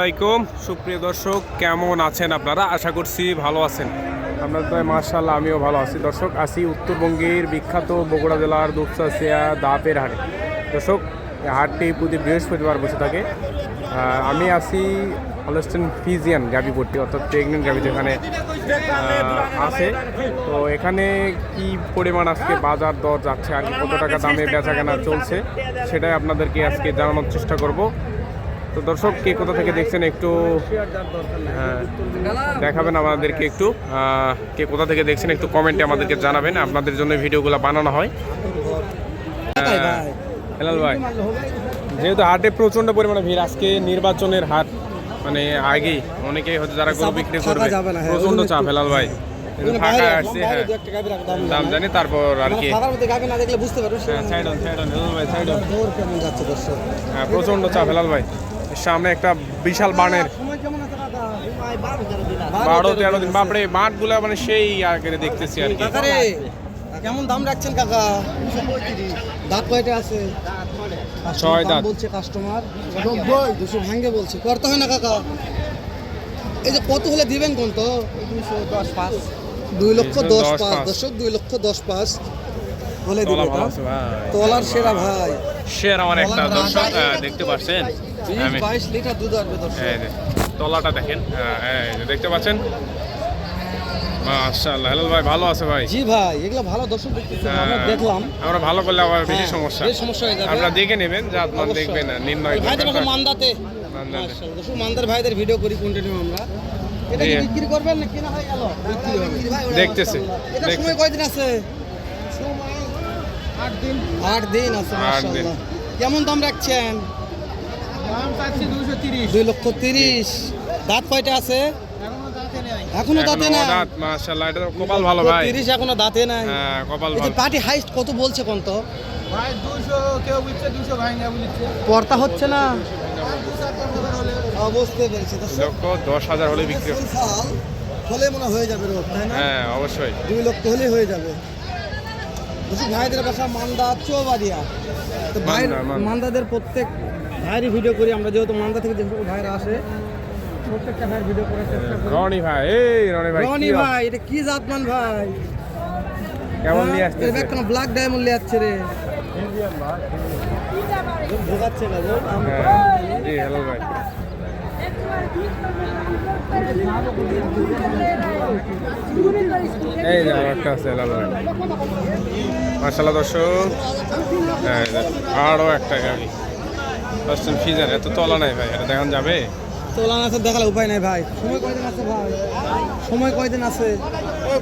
আসসালামাইকুম সুপ্রিয় দর্শক, কেমন আছেন আপনারা? আশা করছি ভালো আছেন। আপনাদের মাশাআল্লাহ আমিও ভালো আছি। দর্শক, আছি উত্তরবঙ্গের বিখ্যাত বগুড়া জেলার দুপচাচিয়া দাপের হাটে। দর্শক, এই হাটটি প্রতি বৃহস্পতিবার বসে থাকে। আমি আছি হলস্টেইন ফ্রিজিয়ান গাভী ভর্তি, অর্থাৎ প্রেগনেন্ট গাভী যেখানে আছে। তো এখানে কি পরিমাণ আজকে বাজার দর যাচ্ছে আর কত টাকা দামে বেচা কেনা চলছে সেটাই আপনাদেরকে আজকে জানানোর চেষ্টা করব। তো দর্শক, কে কোথা থেকে দেখছেন একটু দেখাবেন আমাদেরকে, একটু কে কোথা থেকে দেখছেন একটু কমেন্টে আমাদেরকে জানাবেন। আপনাদের জন্য ভিডিওগুলো বানানো হয়। হেলাল ভাই, যেহেতু হাটে প্রচণ্ড পরিমাণে ভিড়, আজকে নির্বাচনের হাট, মানে আগেই অনেকেই হয়তো যারা গরু বিক্রি করবে প্রচণ্ড চাপ। হেলাল ভাই ফাঁকা আসছে, হ্যাঁ দাম জানি, তারপর আর কি প্রচণ্ড চাপ। হেলাল ভাই, সামনে একটা বিশাল বানের 12-13 দিন, বাপরে মাঠ গুলা মানে সেই আগে দেখতেছি আর কি। কেমন দাম রাখছেন কাকা? দাঁত কয়টা আছে? 6 দাঁত বলছে কাস্টমার। 200 ভাঙ্গে বলছে, করতে হয় না কাকা? এই যে কত হলে দিবেন কোন? তো 2,10,500 দর্শক, 2,10,500 বলে দিবে। তলার সেরা ভাই, শের আমার একটা দর্শক দেখতে পাচ্ছেন, 22 লিটার দুধ আসবে দর্শক। তলাটা দেখেন, দেখতে পাচ্ছেন মাশাআল্লাহ। হেলাল ভাই ভালো আছে ভাই? জি ভাই, এগুলো ভালো দর্শক দেখতেছেন, আমরা দেখলাম। আমরা ভালো করলে আবার বেশি সমস্যা হয়ে যাবে। আপনারা দেখে নেবেন, জাত মান দেখবেন না, নির্ণয় ভাইদের করবেন। মান্দাতে মাশাআল্লাহ দর্শক, মান্দার ভাইদের ভিডিও করি কন্টিনিউ আমরা। এটা কি বিক্রি করবেন না কিনা হয়ে গেল? বিক্রি হবে, দেখতেছে। এটা সময় কয়দিন আছে? সময় 8 দিন আছে মাশাআল্লাহ। কেমন দাম রাখছেন? দাম চাচ্ছি 230। 2,30,000। দাঁত কয়টা আছে? এখনো দাঁতে নাই। দাঁত মাশাআল্লাহ, এটা তো কপাল ভালো ভাই। 30 এখনো দাঁতে নাই। হ্যাঁ কপাল এই যে ভালো। পার্টি হাইস্ট কত বলছে কোন? তো ভাই 200 কেউ বুঝছে, 200 ভাঙা বুঝছে। পর্তা হচ্ছে না, বুঝতে পেরেছি। লক্ষ 10,000 হলে বিক্রি হবে। হলে মনে হয়ে যাবে রোগ, তাই না? হ্যাঁ অবশ্যই 2 লক্ষ হলে হয়ে যাবে। দর্শক, ভাইদের বাসা মান্দা চৌবাড়িয়া। তো মান্দাদের প্রত্যেক ভাইয়েরই ভিডিও করি আমরা, যেহেতু মান্দা থেকে যে ভাইরা আসে প্রত্যেকটা ভাইয়ের ভিডিও করার চেষ্টা করি। রনি ভাই, এই রনি ভাই, রনি ভাই, এটা কি জাতমান ভাই? কেমন নিয়ে আসতেছে? এটা কেন ব্ল্যাক ডায়মন্ড নিয়ে যাচ্ছে রে? ভোগাচ্ছে না গো। জি হেলাল ভাই, এই যে একটা আছে হেলাল ভাই মাশাআল্লাহ দর্শক। আরও একটা গাড়ি হলস্টেইন ফ্রিজিয়ান, এত তলা নাই ভাই, এটা দেখান যাবে? তোলা আছে, দেখালে উপায় নাই ভাই। সময় কয়দিন আছে ভাই? সময় কয়দিন আছে?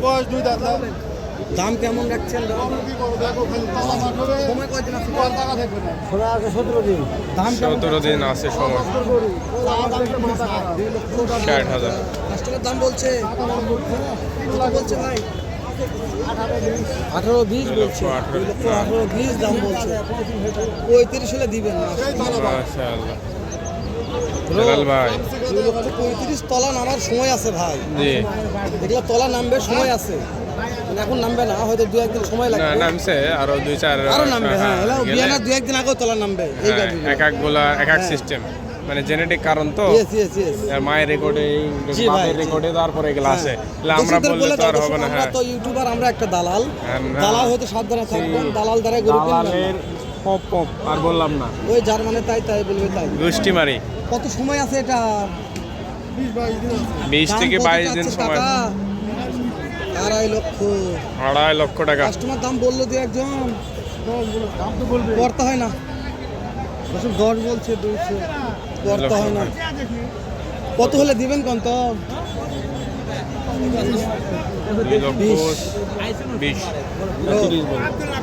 বয়স 2 দাঁত। দাম কেমন রাখছেন? সময় কয়দিন আছে? 17 দিন। দাম 17 দিন আছে সময়। 60,000 কাস্টমার দাম বলছে, বলছে ভাই 18-20 বলছে। 18-20 দাম বলছে। 35 হলে দিবেন না? মাশাআল্লাহ হেলাল ভাই, 2,35,000 তলা নামার সময় আছে ভাই। জি এগুলো তলা নামবে, সময় আছে। এখন নামবে না, হয়তো 2-1 দিন সময় লাগবে। নামছে আরো 2-4 আরো নামবে। হ্যাঁ, বিয়ানা 2-1 দিন আগেও তলা নামবে। এই গাড়ি এক এক সিস্টেম, মানে জেনেটিক কারণ তো। আর মায়ের রেকর্ডে, বাপের রেকর্ডে, তারপরে এগুলো আছে। আমরা বললে তো আর হবে না। আমরা তো ইউটিউবার, আমরা একটা দালাল। দালাল হয়তো সাবধানে থাকবেন, দালাল দ্বারা গরু কিনবেন। পপ পপ আর বললাম না, ওই যার মানে তাই তাই বলবে তাই। গুষ্টি মারি। কত সময় আছে এটা? 20 থেকে 22 দিন সময়। 2.5 লক্ষ টাকা। কাস্টমার দাম বললো, দিয়ে একজন দাম তো বলবে, করতে হয় না। 10 বলছে, 200 করতে হয় না। কত হলে দিবেন কোন? তো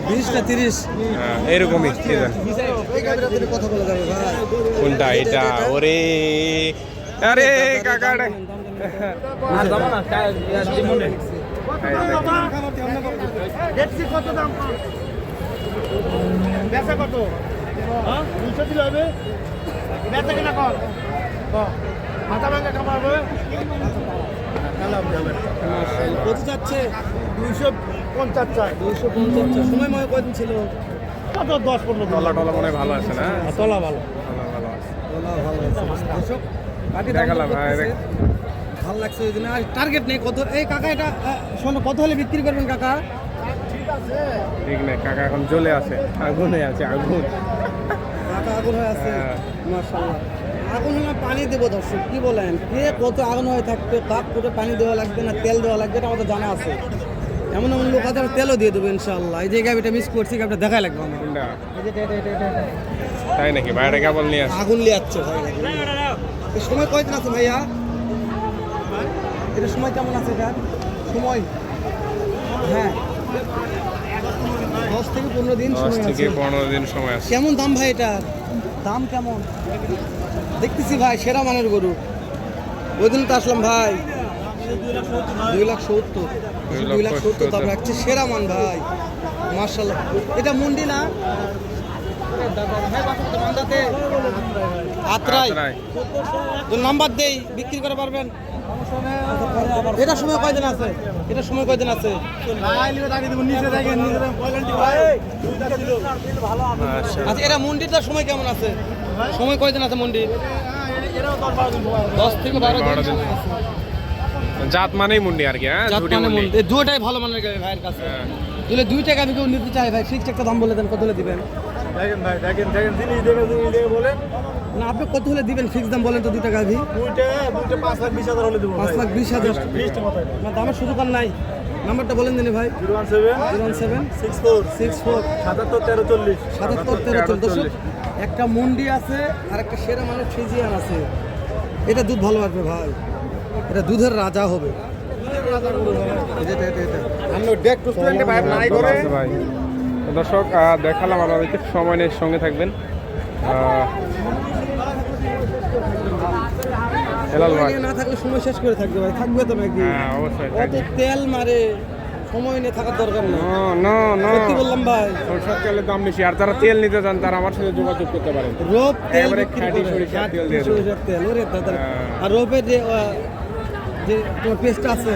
20 না 30 এরকমই কথা বলা যাবে ভাই? কোনটা এটা? ওরে আরে কাকা দেখছি কত দাম। বেচা কত? 200 দিলে হবে। বেচা কিনা কর, মাথা ভাঙা কামাবে। কত যাচ্ছে? 250 চাই। 250। সময় ময় কয়দিন ছিল? কত 10-15 তলা টলা মনে হয় ভালো আছে না? তলা ভালো, ভালো আছে। তলা ভালো আছে। দর্শক, পাটি দেখালাম, হ্যাঁ, ভালো লাগছে ওই জন্য। আর টার্গেট নেই কত, এই কাকা এটা শোনো কত হলে বিক্রি করবেন কাকা? ঠিক নেই কাকা, এখন জ্বলে আছে, আগুনে আছে, আগুন। কাকা আগুন হয়ে আছে, হ্যাঁ। মাশাআল্লাহ। আগুন হলে পানি দেবো দর্শক, কি বলেন? কে কত আগুন হয়ে থাকবে, কাপ করে পানি দেওয়া লাগবে না তেল দেওয়া লাগবে, এটা আমাদের জানা আছে। এমন এমন লোক আছে তেলও দিয়ে দেবো ইনশাআল্লাহ। এই যে গাবিটা মিস করছি, গাবিটা দেখাই লাগবে আমার। কোনটা? এই যে এটা। তাই নাকি? ভাইটা কেবল নিয়ে আসে। আগুন লিয়াচ্ছে ভাই। এই সময় কয়দিন আছে ভাইয়া? এটা সময় কেমন আছে এটা সময়? হ্যাঁ 10 থেকে 15 দিন 10 সময় থেকে আছে। 15 দিন সময় আছে। কেমন দাম ভাই এটার? দাম কেমন দেখতেছি ভাই? সেরা মানের গরু। ওই দিন তো আসলাম ভাই 2,70,000। 2,70,000 দাম রাখছে, সেরা মান ভাই মাশাআল্লাহ। এটা মুন্ডি না? আত্রাই তো নাম্বার দেই, বিক্রি করে পারবেন? এটা সময় কয়দিন আছে? এটা সময় কয়দিন আছে? আচ্ছা এটা মন্ডিরটার সময় কেমন আছে? সময় কয়দিন আছে মন্ডির? 10 থেকে 12 দিন। জাত মানেই মুন্ডি আর কি, হ্যাঁ, জাত ঝুটি মানে মুন্ডি। মুন্ডি, দুটোই ভালো মানের গাড়ি ভাইয়ের কাছে। তাহলে 2 টাকা আমি কেউ নিতে চাই ভাই, ফিক্সড একটা দাম বলে দেন, কত হলে দিবেন? দেখেন ভাই, দেখেন জিনিস দেখে বলেন। না আপনি কত হলে দিবেন, ফিক্স দাম বলেন তো। 2 টাকা আভি দুইটা 5,20,000 হলে দেবো। 5,20,000 লিস্ট মাথায় না, দামের সুযোগ আর নাই। নাম্বারটা বলেন দিনে ভাই। 017 64 64 77 13 40। 77 13 40। একটা মুন্ডি আছে আর একটা সেরা মানের ফ্রিজিয়ান আছে। এটা দুধ ভালো আসবে ভাই, এটা দুধের রাজা হবে। ভালো আছে ভাই। তো দর্শক দেখালাম আপনাদেরকে, সময় নিয়ে সঙ্গে থাকবেন। হেলাল ভাই, সময় নিয়ে না থাকলে সময় শেষ করে থাকবে ভাই, থাকবে তো নাকি? হ্যাঁ অবশ্যই কত তেল মারে, সময় নিয়ে থাকার দরকার নেই। না সত্যি বললাম ভাই। সরষের তেলের দাম বেশি, আর যারা তেল নিতে চান তারা আমার সাথে যোগাযোগ করতে পারেন। রোপ তেল একেবারে বিক্রি খাঁটি করে, সরিষার তেল দিয়ে দেবো। সরিষার তেল, ওরে দাদা। হ্যাঁ। আর রোপের যে যে তোমার পেস্ট আছে,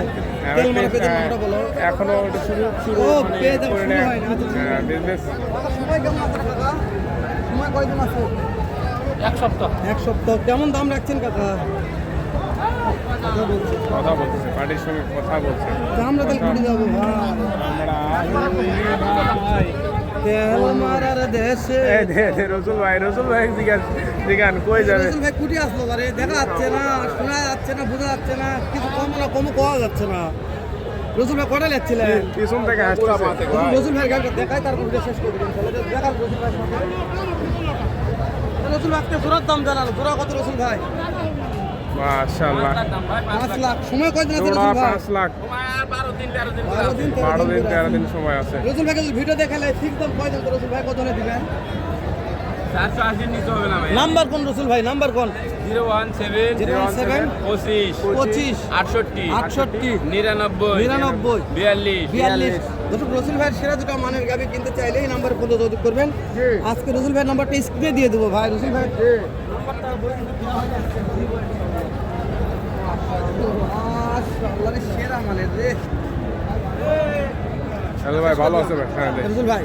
তেল মারা পেজের নামটা বলো। এখনো ওটা শুরু ও পেজ শুরু হয় না। বিজনেস। সময় কেমন আছে কাকা? সময় কয়দিন আছে? 1 সপ্তাহ। 1 সপ্তাহ। কেমন দাম রাখছেন কাকা? কথা বলছে, পার্টির সঙ্গে কথা বলছে। আমরা তাহলে ঘুরে যাবো ভাই। তেল মারার দেশে রসুল ভাই জিগান কই যাবে? রসুল ভাই কুটি আসলো বারে, দেখা যাচ্ছে না, শোনা যাচ্ছে না, বোঝা যাচ্ছে না, কিছু কম পাওয়া যাচ্ছে না। রসুল ভাই কটা যাচ্ছিলেন? পিছন থেকে হাসতেছে। রসুল ভাই গাড়িটা দেখায়, তারপর ভিডিও শেষ করে দিন। দেখাল রসুল ভাই। রসুল ভাই আজকে জোড়ার দাম জানালো, জোড়া কত রসুল ভাই? মাশাআল্লাহ। 5 লাখ। সময় কয়দিন আছে জোড়া রসুল ভাই? 5 লাখ। 12 দিন 12 দিন 13 দিন সময় আছে। রসুল ভাইকে যদি ভিডিও দেখালে ঠিক দাম কয়দিন তো রসুল ভাই কত হলে দিবেন? 480 নিতে হবে না ভাই। নাম্বার কোন রসুল ভাই? নাম্বার কোন? 017 017 25 25 68 68 99 99 42 42। দর্শক রসুল ভাইয়ের সেরা দুটো মানের গাবি কিনতে চাইলে এই নাম্বারে ফোন যোগাযোগ করবেন। আজকে রসুল ভাইয়ের নাম্বারটা স্ক্রিনে দিয়ে দেবো ভাই। রসুল ভাই নাম্বারটা বলে দিন। মাশাআল্লাহ রে, সেরা মানের রে হ্যালো ভাই, ভালো আছে ভাই? হ্যাঁ, দেখ। রসুল ভাই।